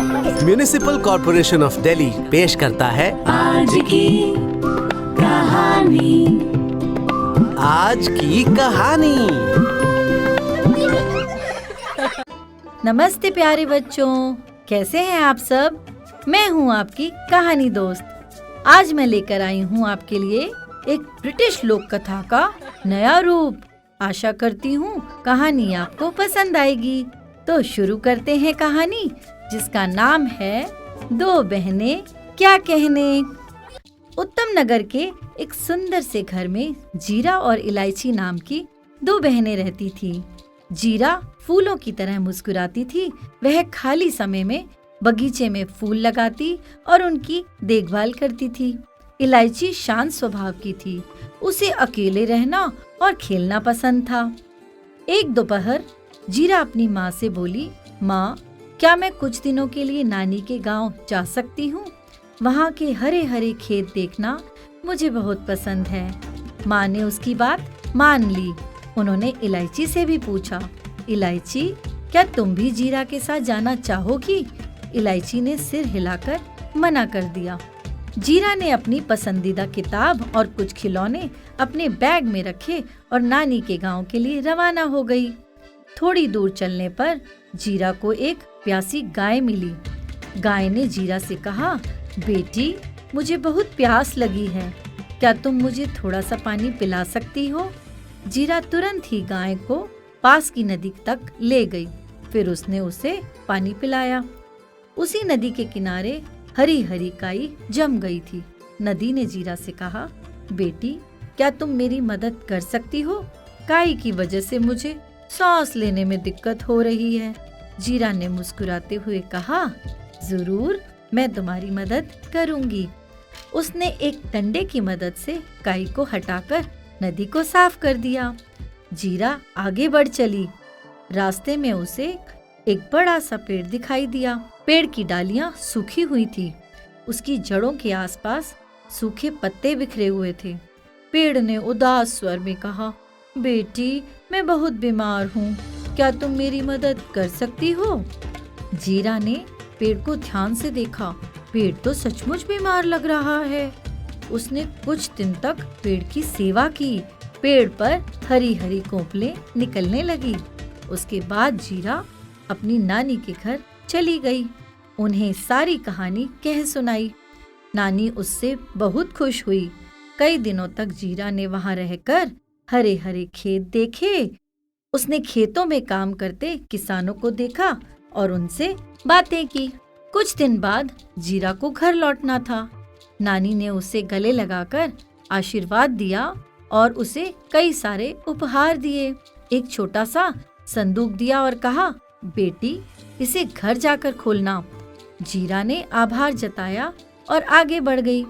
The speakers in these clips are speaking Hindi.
म्युनिसिपल कॉर्पोरेशन ऑफ दिल्ली पेश करता है आज की कहानी। आज की कहानी। नमस्ते प्यारे बच्चों, कैसे हैं आप सब। मैं हूं आपकी कहानी दोस्त। आज मैं लेकर आई हूं आपके लिए एक ब्रिटिश लोक कथा का नया रूप। आशा करती हूं कहानी आपको पसंद आएगी। तो शुरू करते हैं कहानी, जिसका नाम है दो बहनें क्या कहने। उत्तम नगर के एक सुंदर से घर में जीरा और इलायची नाम की दो बहनें रहती थी। जीरा फूलों की तरह मुस्कुराती थी। वह खाली समय में बगीचे में फूल लगाती और उनकी देखभाल करती थी। इलायची शांत स्वभाव की थी। उसे अकेले रहना और खेलना पसंद था। एक दोपहर जीरा अपनी माँ से बोली, माँ, क्या मैं कुछ दिनों के लिए नानी के गांव जा सकती हूँ? वहाँ के हरे हरे खेत देखना मुझे बहुत पसंद है। माँ ने उसकी बात मान ली। उन्होंने इलायची से भी पूछा, इलायची, क्या तुम भी जीरा के साथ जाना चाहोगी? इलायची ने सिर हिलाकर मना कर दिया। जीरा ने अपनी पसंदीदा किताब और कुछ खिलौने अपने बैग में रखे और नानी के गांव के लिए रवाना हो गई। थोड़ी दूर चलने पर जीरा को एक प्यासी गाय मिली। गाय ने जीरा से कहा, बेटी, मुझे बहुत प्यास लगी है, क्या तुम मुझे थोड़ा सा पानी पिला सकती हो? जीरा तुरंत ही गाय को पास की नदी तक ले गई। फिर उसने उसे पानी पिलाया। उसी नदी के किनारे हरी हरी काई जम गई थी। नदी ने जीरा से कहा, बेटी, क्या तुम मेरी मदद कर सकती हो? काई की वजह से मुझे सांस लेने में दिक्कत हो रही है। जीरा ने मुस्कुराते हुए कहा, जरूर, मैं तुम्हारी मदद करूंगी। उसने एक डंडे की मदद से काई को हटाकर नदी को साफ कर दिया। जीरा आगे बढ़ चली। रास्ते में उसे एक बड़ा सा पेड़ दिखाई दिया। पेड़ की डालियां सूखी हुई थी। उसकी जड़ों के आसपास सूखे पत्ते बिखरे हुए थे। पेड़ ने उदास स्वर में कहा, बेटी, मैं बहुत बीमार हूँ, क्या तुम मेरी मदद कर सकती हो? जीरा ने पेड़ को ध्यान से देखा। पेड़ तो सचमुच बीमार लग रहा है। उसने कुछ दिन तक पेड़ की सेवा की। पेड़ पर हरी हरी कोपलें निकलने लगी। उसके बाद जीरा अपनी नानी के घर चली गई। उन्हें सारी कहानी कह सुनाई। नानी उससे बहुत खुश हुई। कई दिनों तक जीरा ने वहां रहकर हरे हरे खेत देखे। उसने खेतों में काम करते किसानों को देखा और उनसे बातें की। कुछ दिन बाद जीरा को घर लौटना था। नानी ने उसे गले लगाकर आशीर्वाद दिया और उसे कई सारे उपहार दिए। एक छोटा सा संदूक दिया और कहा, बेटी, इसे घर जाकर खोलना। जीरा ने आभार जताया और आगे बढ़ गई।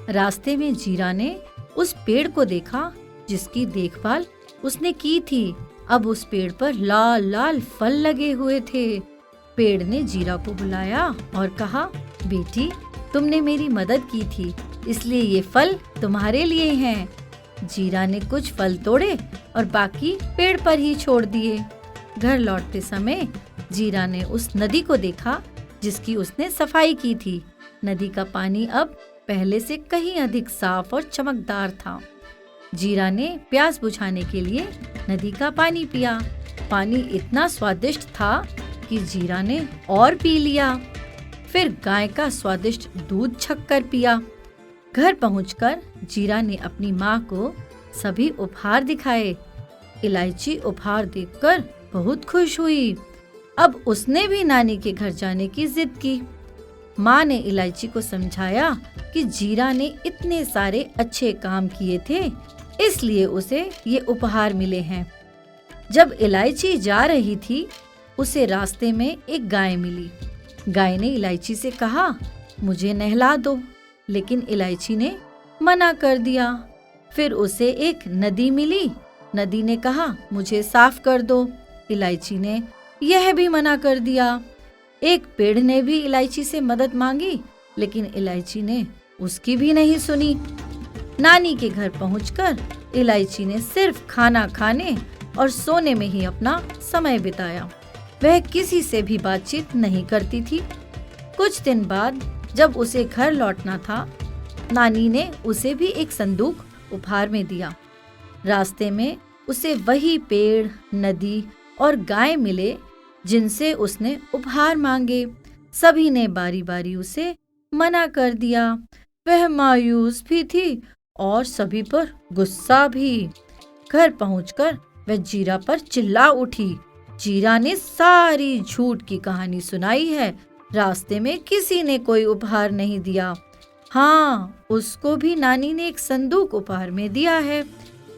रास्ते में जीरा ने उस पेड़ को देखा जिसकी देखभाल उसने की थी। अब उस पेड़ पर लाल लाल फल लगे हुए थे। पेड़ ने जीरा को बुलाया और कहा, बेटी, तुमने मेरी मदद की थी, इसलिए ये फल तुम्हारे लिए हैं। जीरा ने कुछ फल तोड़े और बाकी पेड़ पर ही छोड़ दिए। घर लौटते समय जीरा ने उस नदी को देखा जिसकी उसने सफाई की थी। नदी का पानी अब पहले से कहीं अधिक साफ और चमकदार था। जीरा ने प्यास बुझाने के लिए नदी का पानी पिया। पानी इतना स्वादिष्ट था कि जीरा ने और पी लिया। फिर गाय का स्वादिष्ट दूध छककर पिया। घर पहुंचकर जीरा ने अपनी माँ को सभी उपहार दिखाए। इलायची उपहार देखकर बहुत खुश हुई। अब उसने भी नानी के घर जाने की जिद की। माँ ने इलायची को समझाया कि जीरा ने इतने सारे अच्छे काम किए थे, इसलिए उसे ये उपहार मिले हैं। जब इलायची जा रही थी, उसे रास्ते में एक गाय मिली। गाय ने इलायची से कहा, मुझे नहला दो, लेकिन इलायची ने मना कर दिया। फिर उसे एक नदी मिली। नदी ने कहा, मुझे साफ कर दो। इलायची ने यह भी मना कर दिया। एक पेड़ ने भी इलायची से मदद मांगी, लेकिन इलायची ने उसकी भी नहीं सुनी। नानी के घर पहुंचकर इलायची ने सिर्फ खाना खाने और सोने में ही अपना समय बिताया। वह किसी से भी बातचीत नहीं करती थी। कुछ दिन बाद जब उसे घर लौटना था, नानी ने उसे भी एक संदूक उपहार में दिया। रास्ते में उसे वही पेड़, नदी और गाय मिले जिनसे उसने उपहार मांगे। सभी ने बारी बारी उसे मना कर दिया। वह मायूस भी थी और सभी पर गुस्सा भी। घर पहुंचकर वह जीरा पर चिल्ला उठी। जीरा ने सारी झूठ की कहानी सुनाई है। रास्ते में किसी ने कोई उपहार नहीं दिया। हाँ, उसको भी नानी ने एक संदूक उपहार में दिया है।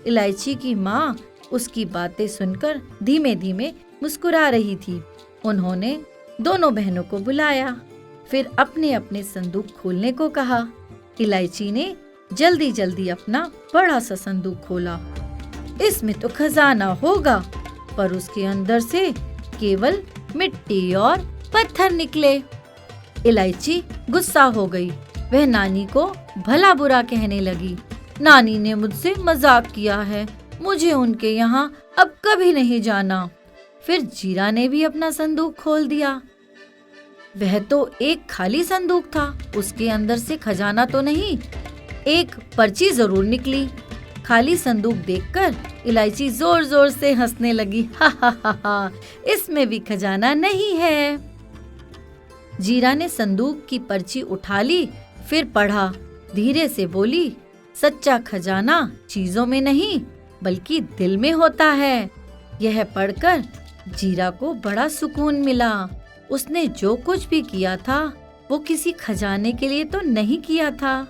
इलायची की माँ उसकी बातें सुनकर धीमे धीमे मुस्कुरा रही थी। उन्होंने दोनों बहनों को बुलाया, फिर अपने अपने संदूक खोलने को कहा। इलायची ने जल्दी जल्दी अपना बड़ा सा संदूक खोला। इसमें तो खजाना होगा, पर उसके अंदर से केवल मिट्टी और पत्थर निकले। इलायची गुस्सा हो गई। वह नानी को भला बुरा कहने लगी। नानी ने मुझसे मजाक किया है, मुझे उनके यहाँ अब कभी नहीं जाना। फिर जीरा ने भी अपना संदूक खोल दिया। वह तो एक खाली संदूक था, उसके अंदर से खजाना तो नहीं, एक पर्ची जरूर निकली। खाली संदूक देखकर इलायची जोर जोर से हंसने लगी। हा हा हा हा, इसमें भी खजाना नहीं है। जीरा ने संदूक की पर्ची उठा ली, फिर पढ़ा। धीरे से बोली, सच्चा खजाना चीजों में नहीं बल्कि दिल में होता है। यह पढ़कर जीरा को बड़ा सुकून मिला। उसने जो कुछ भी किया था वो किसी खजाने के लिए तो नहीं किया था।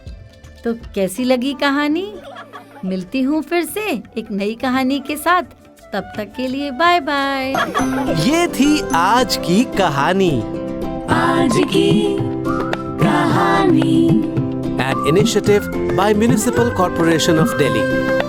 तो कैसी लगी कहानी? मिलती हूँ फिर से एक नई कहानी के साथ। तब तक के लिए बाय बाय। ये थी आज की कहानी। आज की कहानी An initiative by Municipal Corporation of Delhi.